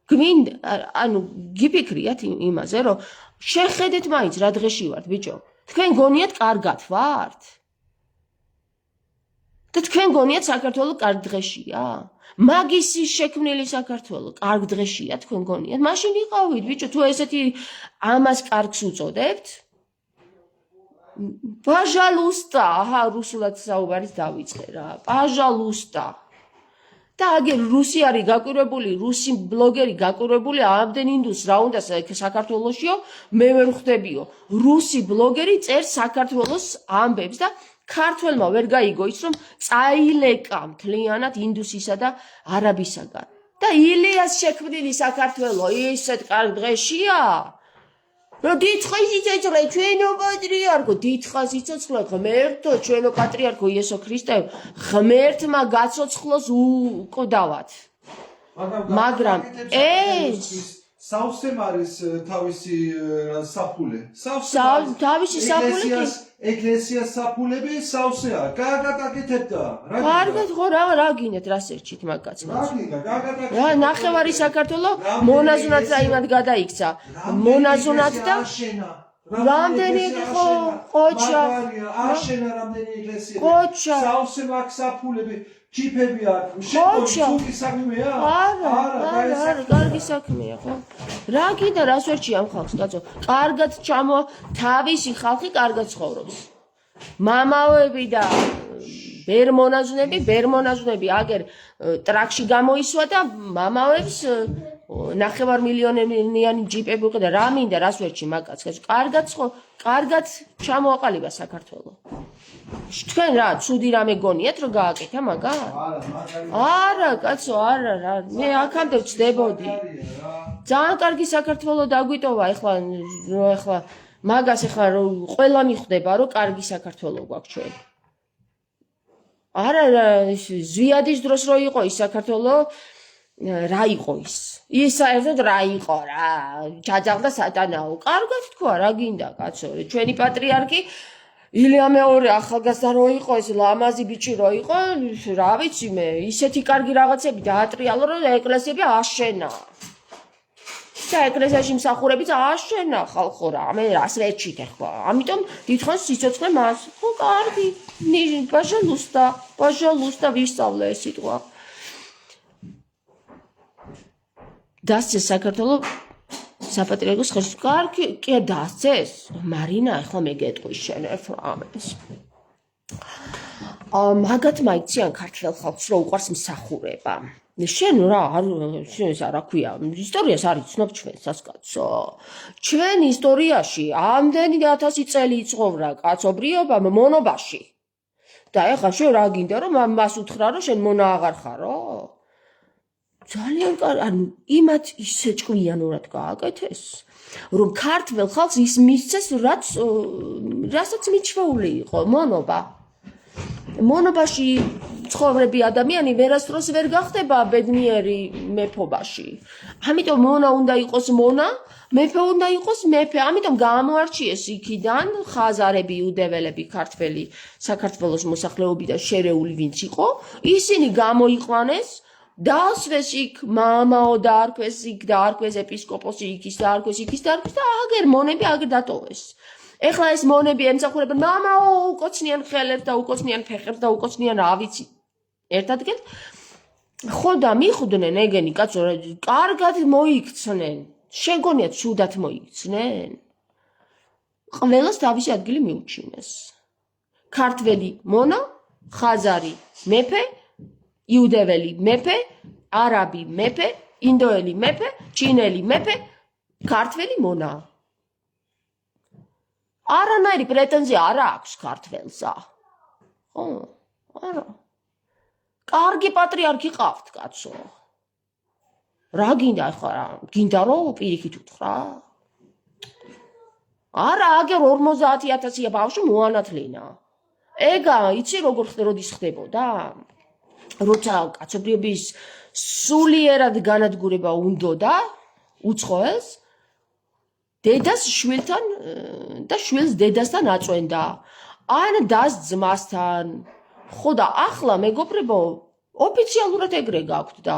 გვინდა ანუ გიფიქრიათ იმაზე რომ შეხედეთ მაინც რა დღეში ვართ ბიჭო. თქვენ გონიათ კარგად ვართ? და თქვენ გონიათ საქართველო კარგ დღეშია? მაგის შექმნილი საქართველო კარგ დღეშია თქვენ გონიათ? მაშინ იყავით ბიჭო, თუ ესეთი ამას კარგს უწოდებთ? Пожалуйста, აჰა რუსულად საუბარიც დავიწყე რა. Пожалуйста. და აგერ რუსი არის გაკვირვებული, რუსი ბლოგერი გაკვირვებული ამდენ ინდუს რა უნდა საქართველოშიო, მე ვერ ხვდებიო. რუსი ბლოგერი წერს საქართველოს ამბებს და ქართველმა ვერ გაიგო ის რომ წაილეკა მთლიანად ინდუსისა და არაბისაგან. და ილიას შექმნილი საქართველო ისეთ კარგ დღეშია? რომ დიდხანს იცოცხლე ჩვენო პატრიარქო, დიდხანს იცოცხლე ღმერთო, ჩვენო პატრიარქო იესო ქრისტე, ღმერთმა გაცოცხლოს უკვდავად. მაგრამ ეს სავსემ არის თავისი საფულე. თავისი საფულე ეკლესიას საფულები სავსეა. გააკეთებდა. კარგად ხო რა გინდათ რა სერჩით მაგაც. რა გინდა, გააკეთებდა. რა ნახევარი საქართველო მონაზვნად რაიმად გადაიქცა. მონაზვნად და რამდენი ხო ყოჩა. აშენა რამდენი ეკლესია. ყოჩა. სავსე მაგ საფულები. ჩიფები აქვს. შეკო საქმეა? არა, კარგი საქმეა, ხო? რა გინდა რას ვერჩი ამ ხალხს, კაცო? კარგად ჩამო, თავისი ხალხი კარგად ცხოვრობს. მამაოები და ბერმონაზვნები აგერ ტრაქში გამოისვა და მამაოებს 9 მილიონიანი ჯიპები უყიდა. რა მინდა რას ვერჩი მაგაც, კაცო? კარგად ჩამოაყალიბა საქართველო. თქვენ რა ცუდი რამე გონიათ რომ გააკეთა მაგას? არა, კაცო, არა რა. მე აქამდე ვწდებოდი. ძალიან კარგი საქართველო დაგვიტოვა ეხლა მაგას ეხლა ყველა მიხვდება რომ კარგი საქართველო გვაქვს ჩვენ. არა ზვიადის დროს რო იყო ის საქართველო რა იყო ის? ის საერთოდ რა იყო რა? ჯაჯაღდა სატანაო. კარგად თქვა რა გინდა კაცო? ჩვენი პატრიარქი ილია მეორე ახალგაზრდა რო იყო, ეს ლამაზი ბიჭი რო იყო, რა ვიცი მე, ისეთი კარგი რაღაცები დაატრიალო, რომ ეკლესიები აშენა. და ეკლესიაში მსახურებიც აშენა ხალხო რა, მე რას ვერჩით ახლა. ამიტომ დიდხანს სიცოცხლე მას. ხო, კარგი. Пожалуйста, ვისწავლე ეს სიტყვა. დასწეს საქართველო საპატრიარქოს ხელში. კარგი, კი დასწეს. მარინა, ახლა მე გეტყვი შენ ერთ რამეს. მაგათ მაიციან ქართველ ხალხს რომ უყვარს მსახურება. შენ რა ქვია, ისტორიას არ იცნობ ჩვენსაც კაცო. ჩვენ ისტორიაში ამდენი 1000 წელი იცხოვრა კაცობრიობა მონობაში. და ეხლა შენ რა გინდა რომ მას უთხრა რომ შენ მონა აღარ ხარო? ძალიან კარგი, ანუ იმათ ისე ჭკვიანურად გააკეთეს, რომ ქართველ ხალხს ის მისცეს, რასაც მიჩვეული იყო, მონობა. მონობაში ცხოვრები ადამიანი ვერასდროს ვერ გახდება ბედნიერი მეფობაში. ამიტომ მონა უნდა იყოს მონა, მეფე უნდა იყოს მეფე. ამიტომ გამოარჩიეს იქიდან ხაზარები, იუდეველები, ქართველი საქართველოს მოსახლეობიდან შერეული ვინც იყო, ისინი გამოიყვანეს დაასვეს იქ მამაო დაარქვეს, იქ დაარქვეს ეპისკოპოსი, იქის დაარქვეს და აგერ მონები აგერ დატოვეს. ეხლა ეს მონები ემსახურებენ მამაო უკოცნიან ხელებს და უკოცნიან ფეხებს და უკოცნიან რა ვიცი. ერთადგენ ხო და მიხვდნენ ეგენი კაცო, კარგად მოიქცნენ. შეგონიათ ცუდად მოიქცნენ? ყველას თავისი ადგილი მიუჩინეს. ქართველი მონა, ხაზარი მეფე, იუდეველი მეფე, არაბი მეფე, ინდოელი მეფე, ჩინელი მეფე, ქართველი მონა. არანაირი პრეტენზია არ აქვს ქართველსა. ხო, არა. კარგი პატრიარქი ყავთ, კაცო. რა გინდა ახლა რა? გინდა რომ პირიქით უთხრა? არა, აგერ 50,000 ბავშვი მოანათლენა. ეგა, იცი როგორ როდის ხდებოდა? როცა კაცობრიობის სულიერად განადგურება უნდოდა, უცხოელს, დედას შვილთან და შვილს დედასთან აწვენდა. ან დას ძმასთან. ხო და ახლა მეგობრებო, ოფიციალურად ეგრე გაქვთ და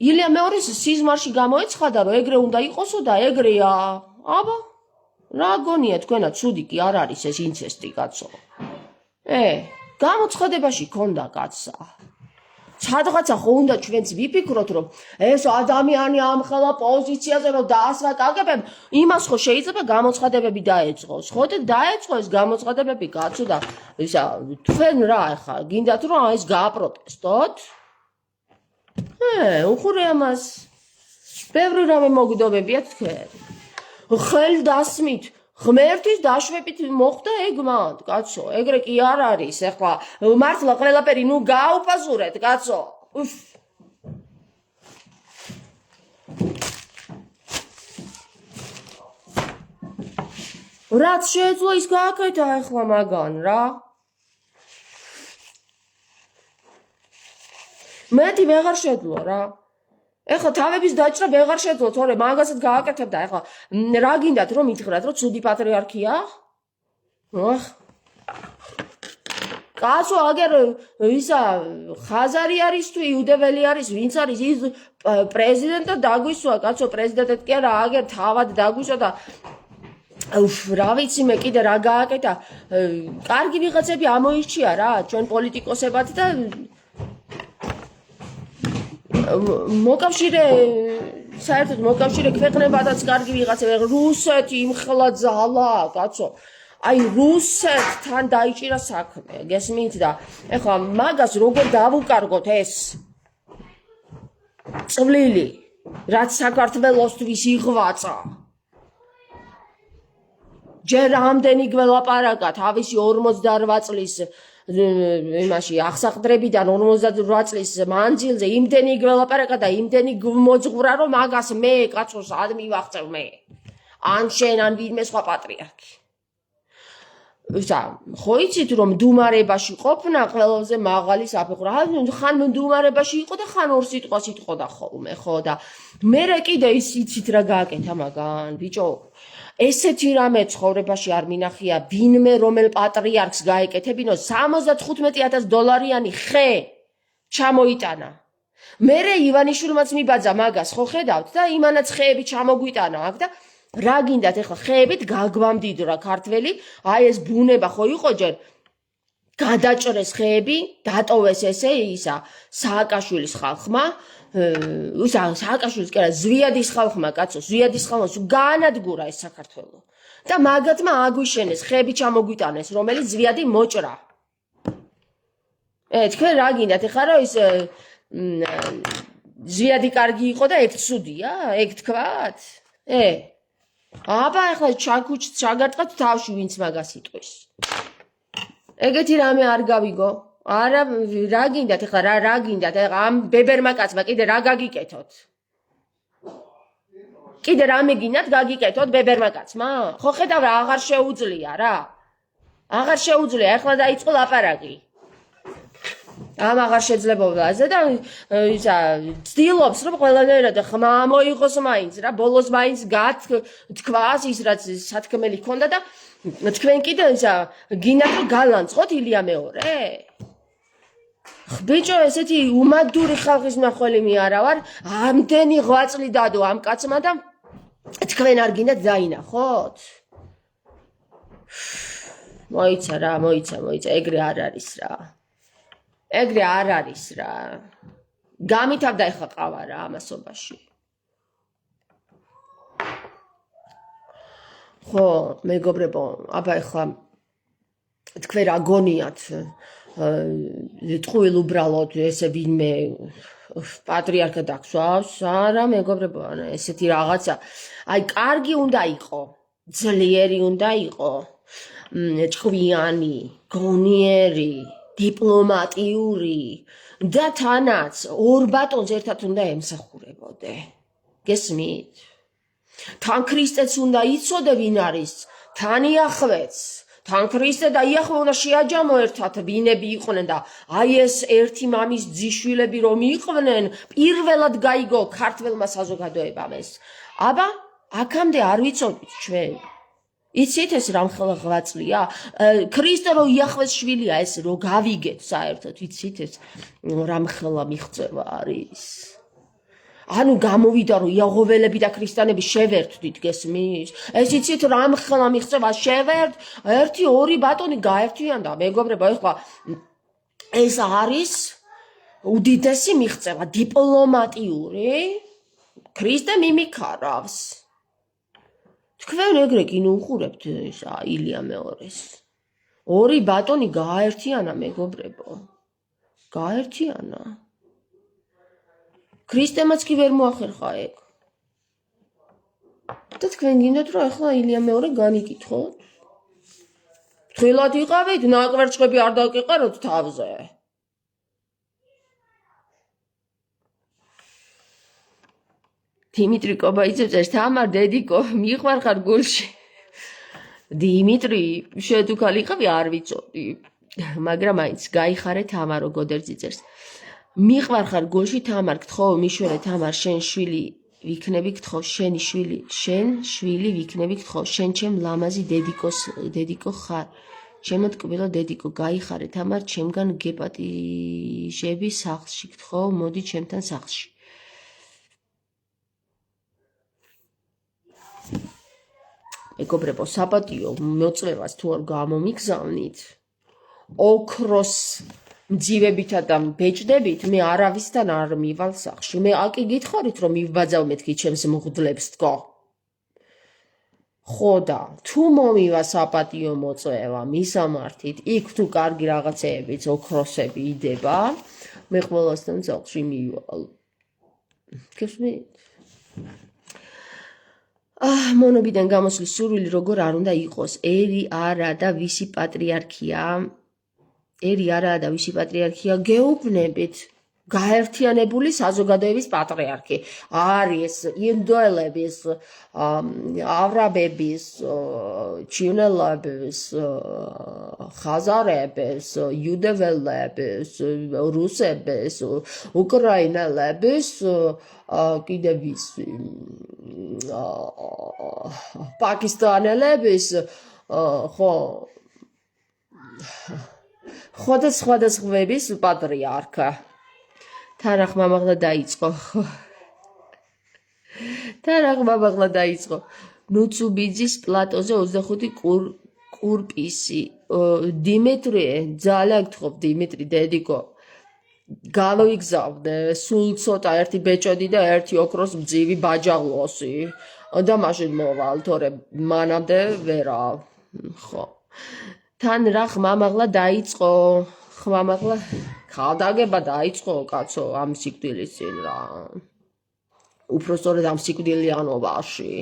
ილია მეორის სიზმარში გამოეცხადა, რომ ეგრე უნდა იყოსო და ეგრეა. აბა, რა გონია თქვენა ცუდი კი არ არის ეს ინცესტი, კაცო. გამოცხადებაში ქონდა კაცსა. სადღაცა ხო უნდა ჩვენც ვიფიქროთ, რომ ეს ადამიანი ამ ხელა პოზიციაზე რომ დაასვაკაგებენ, იმას ხო შეიძლება გამოცხადებები დაეწყოს. ხო და დაეწყო ეს გამოცხადებები, კაცო და ისა თქვენ რა ახლა გინდათ რომ ეს გააპროტესტოთ? უხურე ამას. ბევრი რამე მოგდობებია თქვენ. ხელდასმით ღმერთის დაშვებით მოხდა ეგ მანდ, კაცო, ეგრე კი არ არის, ეხლა მართლა ყველაფერი ნუ გააუფაზურეთ, კაცო. რაც შეეძლო ის გააკეთა ეხლა მაგან, რა. მეტი ვეღარ შეძლო, რა. ეხლა თავების დაჭრა ვეღარ შეძლო, თორე მაგასაც გააკეთებდა, ეხლა რა გინდათ რომ ითხრათ, რომ ცუდი პატრიარქია? კაცო, აგერ ისა ხაზარი არის თუ იუდეველი არის, ვინც არის ის პრეზიდენტად დაგვისვა, კაცო, პრეზიდენტად კი არა, აგერ თავად დაგვისვა და რა ვიცი მე კიდე რა გააკეთა. კარგი ვიღაცები ამოირჩია რა, ჩვენ პოლიტიკოსებად და მოკავშირე საერთოდ მოკავშირე ქვეყნებადაც კარგი ვიღაცები, რუსეთი იმხელა ძალა, კაცო. აი რუსეთთან დაიჭირა საქმე, გესმით და ეხლა მაგას როგორ დავუკარგოთ ეს წვლილი, რაც საქართველოსთვის იღვაწა. ჯერ ამდენი გველაპარაკა თავისი 48 წლის იმაში აღსაყდრებიდან 48 წლის მანძილზე იმდენი გველაპარაკა და იმდენი მოძღვრა რომ მაგას მე კაცოს არ მივახწევ მე. ან შენ ან ვინმე სხვა პატრიარქი. ხო იცით რომ მდუმარებაში ყოფნა ყველაზე მაღალი საფეხური. ხან მდუმარებაში იყო და ხან ორ სიტყვას იტყოდა ხოლმე, ხო და მერე კიდე ის იცით რა გააკეთა მაგან, ბიჭო. ესეთი რამე ცხოვრებაში არ მინახია ვინმე რომელ პატრიარქს გაეკეთებინო 75,000 დოლარიანი ხე ჩამოიტანა. მერე ივანიშვილმაც მიბაძა მაგას, ხო ხედავთ და იმანაც ხეები ჩამოგვიტანა აქ და რა გინდათ ეხლა ხეებით გაგვამდიდრა ქართველი, აი ეს ბუნება ხო იყო ჯერ გადაჭრეს ხეები, დატოვეს ესე ისა სააკაშვილის ხალხმა, სააკაშვილის კი არა, ზვიადის ხალხმა, კაცო, ზვიადის ხალხმა გაანადგურა ეს საქართველო. და მაგათმა აგვიშენეს, ხეები ჩამოგვიტანეს, რომელიც ზვიადი მოჭრა. თქვენ რა გინდათ ეხლა რომ ის ზვიადი კარგი იყო და ეგ ცუდია, ეგ თქვათ? აბა ეხლა ჩაგუჩთ, ჩაგარტყათ თავში ვინც მაგას იტყვის. ეგეთი რამე არ გავიგო. არა, რა გინდათ ეხლა რა გინდათ ამ ბებერმა კაცმა კიდე რა გაგიკეთოთ? კიდე რამე გინდათ გაგიკეთოთ ბებერმა კაცმა? ხო ხედავ რა აღარ შეუძლია რა. აღარ შეუძლია, ეხლა დაიწყო ლაპარაკი. ამ აღარ შეძლებობაზე და ისა ცდილობს რომ ყველანაირად ხმა მოიღოს მაინც რა, ბოლოს მაინც თქვას ის რაც სათქმელი ქონდა და თქვენ კიდე ისა გინდათ რომ გალანწყოთ ილია მეორე? ბიჭო, ესეთი უმადური ხალხის მნახველი მე არა ვარ, ამდენი ღვაწლი დადო ამ კაცმა და თქვენ არ გინდათ დაინახოთ? მოიცა რა, მოიცა, ეგრე არ არის რა. ეგრე არ არის რა. გამითავდა ეხლა ყავა რა ამასობაში. ხო, მეგობრებო, აბა ეხლა თქვენ რა გონიათ? ტყუილ უბრალოდ ესე ვინმე პატრიარქად აქვსავს? არა, მეგობრებო, ესეთი რაღაცა. აი, კარგი უნდა იყო, ძლიერი უნდა იყო, ჭკვიანი, გონიერი, დიპლომატიური და თანაც ორ ბატონს ერთად უნდა ემსახურებოდე. გესმით? თან ქრისტეც უნდა იცოდე ვინ არის თან იახვეც თან ქრისტე და იახვე უნდა შეაჯამო ერთად ვინები იყვნენ და აი ეს ერთი მამის ძიშვილები რომ იყვნენ პირველად გაიგო ქართველმა საზოგადოებამ ეს აბა აქამდე არ ვიცოდით ჩვენ იცით ეს რამხელა ღვაწლია ქრისტე რომ იახვეს შვილია ეს რომ გავიგეთ საერთოდ იცით ეს რამხელა მიღწევა არის ანუ გამოვიდა რომ იაღვეველები და ქრისტიანები შევერთდით გესმის ეს იცით რამხელა მიღწევა შევერთ 1-2 ბატონი გაერთიანდა მეგობრებო ეხლა ეს არის უდიდესი მიღწევა დიპლომატიური ქრისტე მიმიქარავს თქვენ ეგრე კინო უყურებთ ისა ილია მეორეს 2 ბატონი გაერთიანა მეგობრებო გაერთიანა ქრისტემაც კი ვერ მოახერხა ეგ და თქვენ გინდათ რომ ახლა ილია მეორე განიკითხოთ თვილად იყავით ნაკვერცხები არ დაგიყაროთ თავზე დიმიტრი კობაიძე წერს თამარ დედიკო მიყვარხარ გულში დიმიტრი შენ თუ ხალ იყავი არ ვიცოდი მაგრამ მაინც გაიხარე თამარო გოდერძი წერს მიყვარხარ გულში თამარ გთხოვ მიშვერე თამარ შენ შვილი ვიქნები გთხოვ შენი შვილი შენ შვილი ვიქნები გთხოვ შენ ჩემ ლამაზი დედიკო ხარ ჩემო ტკბილო დედიკო გაიხარე თამარ ჩემგან გეპატიჟები სახლში გთხოვ მოდი ჩემთან სახლში მეგობრებო საპატიო მოწვევას თუ არ გამომიგზავნით ოქროს მძივებითა და ბეჭდებით მე არავისთან არ მივალ სახლში მე აკი გითხარით რომ მივბაძავ მეთქი ჩემს მღვდლებს თქო ხო და თუ მომივა საპატიო მოწვევა მისამართით იქ თუ კარგი რაღაცეებიც ოქროსები იდება მე ყველასთან სახლში მივალ გესმით მონობიდან გამოსვლის სურვილი როგორ არ უნდა იყოს ერი არა და ვისი პატრიარქია გეუბნებით გაერთიანებული საზოგადოების პატრიარქი არის ინდოელების ავრაბების ჩინელების ხაზარების იუდეველების რუსების უკრაინელების კიდევ ვისი პაკისტანელების ხო სხვადასხვების პატრიარქა თანახ მამაღლა დაიწყო ნუცუბიძის პლატოზე 25 კურპისი დიმიტრი ძალიან გთხოვ დიმიტრი დედიკო გავიგზავნე სულ ცოტა ერთი ბეჭოდი და ერთი ოქროს მძივი ბაჯაღლოსი და მაშინ მოვალ თორე მანამდე ვერა ხო თან რა ხმამაღლა დაიწყო ხმამაღლა ხალდაგება დაიწყო კაცო ამ სიკვდილის წინ რა უფრო სწორედ ამ სიკვდილიანობაში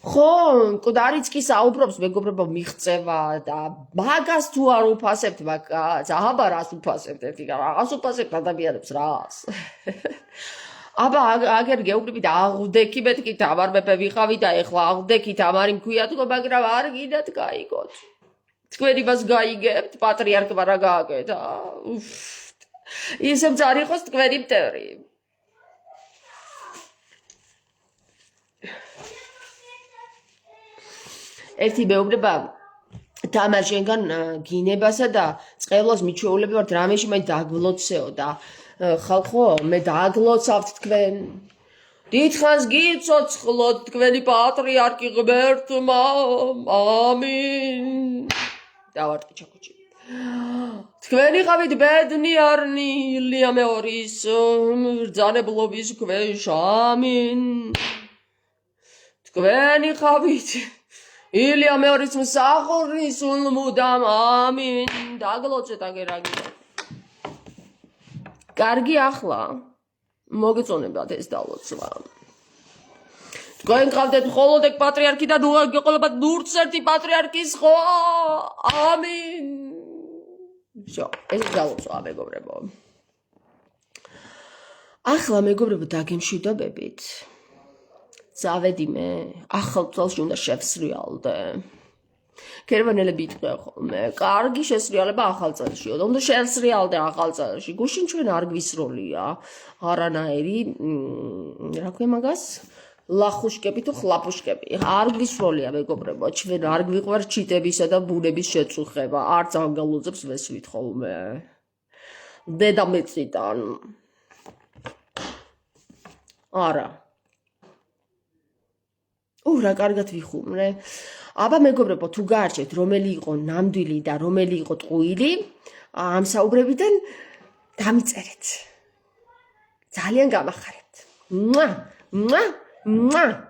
ხო მკვდარიც კი საუბრობს მეგობრებო მიღწევა და მაგას თუ არ უფასებთ მაგას აბა რას უფასებთ ერთი რაღაც უფასებთ ადამიანებს რას აბა აგერ გეუბნებით აღვდექი მეთქი თამარ მეფე ვიყავი და ეხლა აღვდექი თამარი მქვია თქო მაგრამ არ გინდათ გაიგოთ თქვენ იმას გაიგებთ პატრიარქმა რა გააკეთა ისე მძარი იყოს თქვენი მტერი ერთი მეუბნება თამარ შენგან გინებასა და წყევლოს მიჩვეულები ვართ რამეში მაინც დაგვლოცეო და ხალხო მე დაგლოცავთ თქვენ დიდხანს გიცოცხლოთ თქვენი პატრიარქი ღმერთმა ამინ დავარტყი ჩაკუჩი თქვენი ხავით ბედნიერნი ილია მეორის ბრძანებლობის ქვეშ ამინ თქვენი ხავით ილია მეორის მსახურის ულმუდამ ამინ დაგლოცეთ აგერაგი კარგი ახლა მოგეწონებათ ეს დალოცვა თქვენ გყავდეთ მხოლოდ ეგ პატრიარქი და ნუ გეყოლებათ ნურც ერთი პატრიარქის ხო ამინ შო ეს დალოცვა მეგობრებო ახლა მეგობრებო დაგემშვიდობებით წავედი მე ახალ წელში უნდა შევსრიალდე ქერვანელები იტყვიან ხოლმე, კარგი შესრიალება ახალ წელშიო. უნდა შესრიალდე ახალ წელში. გუშინ ჩვენ არ გვისროლია არანაირი, რა ქვია მაგას? ლახუშკები თუ ხლაპუშკები. არ გვისროლია მეგობრებო, ჩვენ არ გვიყვარს ჩიტებისა და ბუნების შეწუხება. არც ანგალოზებს ვესვით ხოლმე. დედამიწიდან. არა. რა კარგად ვიხუმრე. აბა მეგობრებო, თუ გაარჩევთ რომელი იყო ნამდვილი და რომელი იყო ტყუილი, ამ საუბრებიდან დამიწერეთ. ძალიან გამახარებთ. მუა, მუა, მუა.